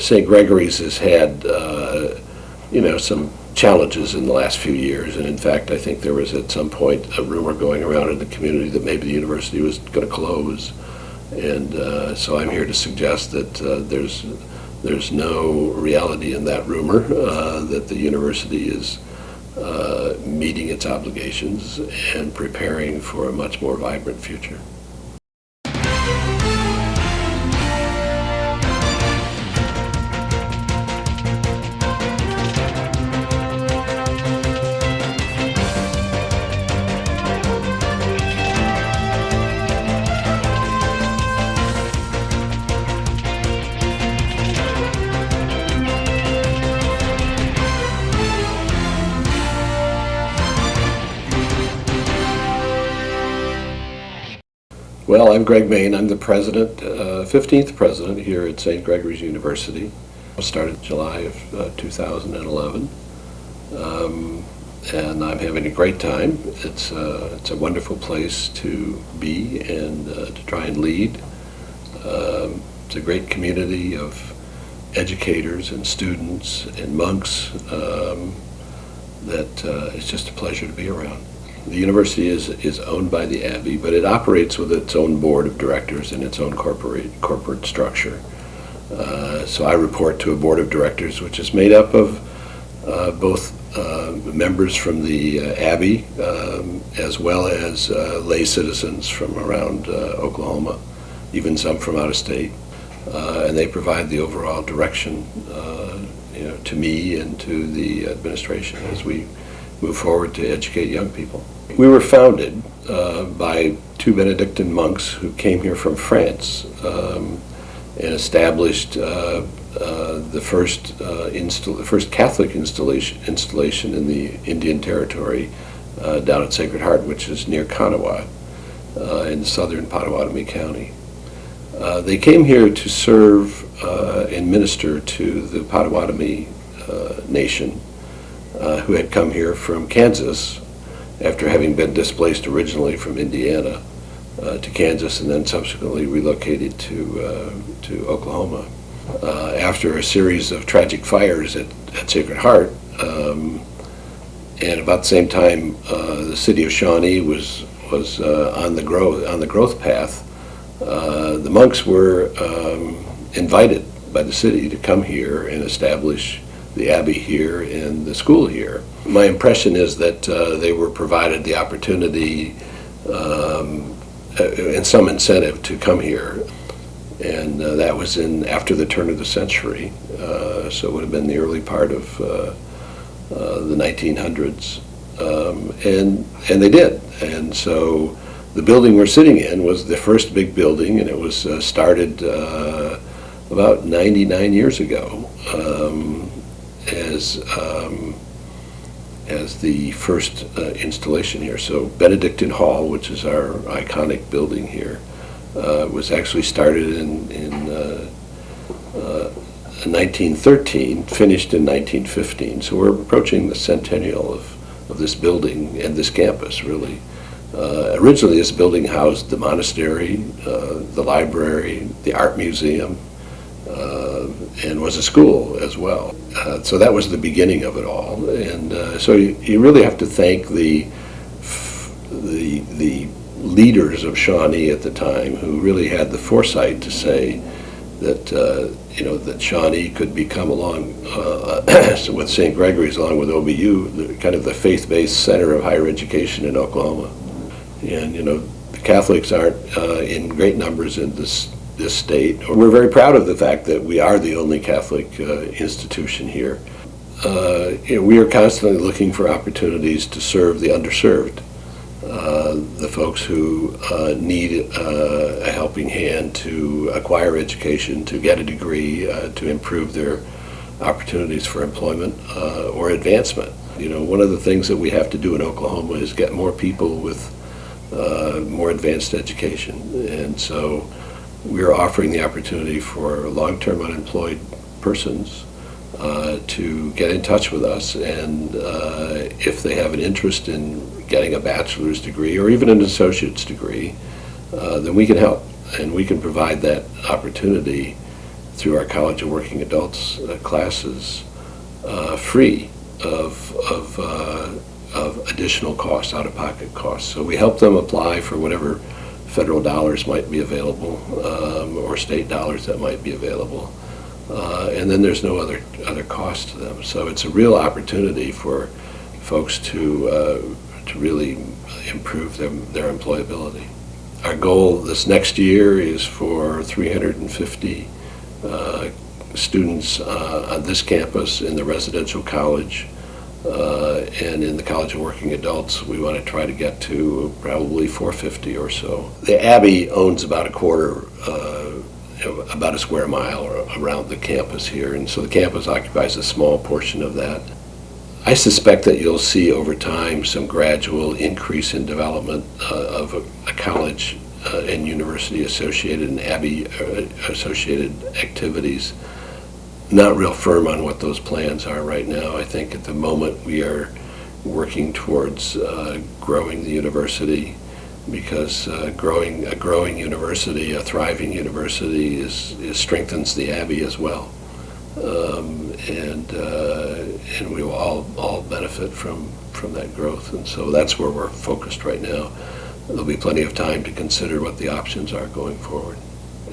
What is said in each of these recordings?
St. Gregory's has had, some challenges in the last few years, and in fact, I think there was at some point a rumor going around in the community that maybe the university was going to close, and so I'm here to suggest that there's no reality in that rumor, that the university is meeting its obligations and preparing for a much more vibrant future. Well, I'm Greg Main. I'm the president, 15th president here at St. Gregory's University. I started in July of 2011, and I'm having a great time. It's a wonderful place to be and to try and lead. It's a great community of educators and students and monks that it's just a pleasure to be around. The university is owned by the Abbey, but it operates with its own board of directors and its own corporate structure. So I report to a board of directors which is made up of both members from the Abbey as well as lay citizens from around Oklahoma, even some from out of state. And they provide the overall direction to me and to the administration as we move forward to educate young people. We were founded by two Benedictine monks who came here from France and established the first Catholic installation in the Indian Territory down at Sacred Heart, which is near Kanawha in southern Pottawatomie County. They came here to serve and minister to the Pottawatomie Nation, who had come here from Kansas after having been displaced originally from Indiana to Kansas and then subsequently relocated to Oklahoma. After a series of tragic fires at Sacred Heart, and about the same time the city of Shawnee was on the growth path, the monks were invited by the city to come here and establish the Abbey here and the school here. My impression is that they were provided the opportunity and some incentive to come here, and that was after the turn of the century, so it would have been the early part of the 1900s, and they did. And so the building we're sitting in was the first big building, and it was started about 99 years ago. As the first installation here. So Benedictine Hall, which is our iconic building here, was actually started in 1913, finished in 1915. So we're approaching the centennial of this building and this campus, really. Originally this building housed the monastery, the library, the art museum, and was a school as well. So that was the beginning of it all, and so you really have to thank the leaders of Shawnee at the time, who really had the foresight to say that that Shawnee could become, along with St. Gregory's, along with OBU, kind of the faith-based center of higher education in Oklahoma. And the Catholics aren't in great numbers in this state. We're very proud of the fact that we are the only Catholic institution here. We are constantly looking for opportunities to serve the underserved, the folks who need a helping hand to acquire education, to get a degree, to improve their opportunities for employment or advancement. One of the things that we have to do in Oklahoma is get more people with more advanced education, and so we're offering the opportunity for long-term unemployed persons to get in touch with us, and if they have an interest in getting a bachelor's degree or even an associate's degree, then we can help, and we can provide that opportunity through our College of Working Adults classes free of additional costs, out-of-pocket costs. So we help them apply for whatever federal dollars might be available or state dollars that might be available. And then there's no other cost to them. So it's a real opportunity for folks to really improve their employability. Our goal this next year is for 350 students on this campus in the residential college, and in the College of Working Adults we want to try to get to probably 450 or so. The Abbey owns about a quarter, about a square mile around the campus here, and so the campus occupies a small portion of that. I suspect that you'll see over time some gradual increase in development of a college and university associated and Abbey associated activities. Not real firm on what those plans are right now. I think at the moment we are working towards growing the university, because a growing university, a thriving university strengthens the Abbey as well. And we will all benefit from that growth, and so that's where we're focused right now. There'll be plenty of time to consider what the options are going forward.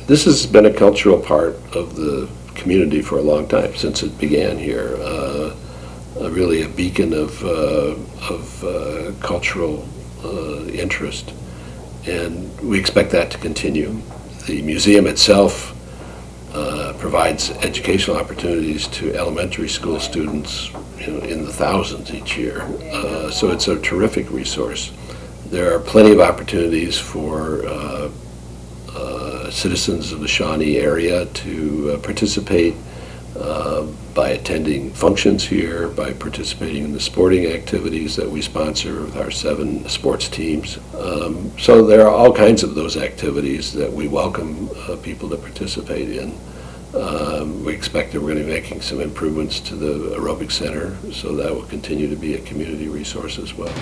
This has been a cultural part of the community for a long time, since it began here. Really a beacon of cultural interest, and we expect that to continue. The museum itself provides educational opportunities to elementary school students, in the thousands each year. So it's a terrific resource. There are plenty of opportunities for citizens of the Shawnee area to participate by attending functions here, by participating in the sporting activities that we sponsor with our 7 sports teams. So there are all kinds of those activities that we welcome people to participate in. We expect that we're going to be making some improvements to the aerobic center, so that will continue to be a community resource as well.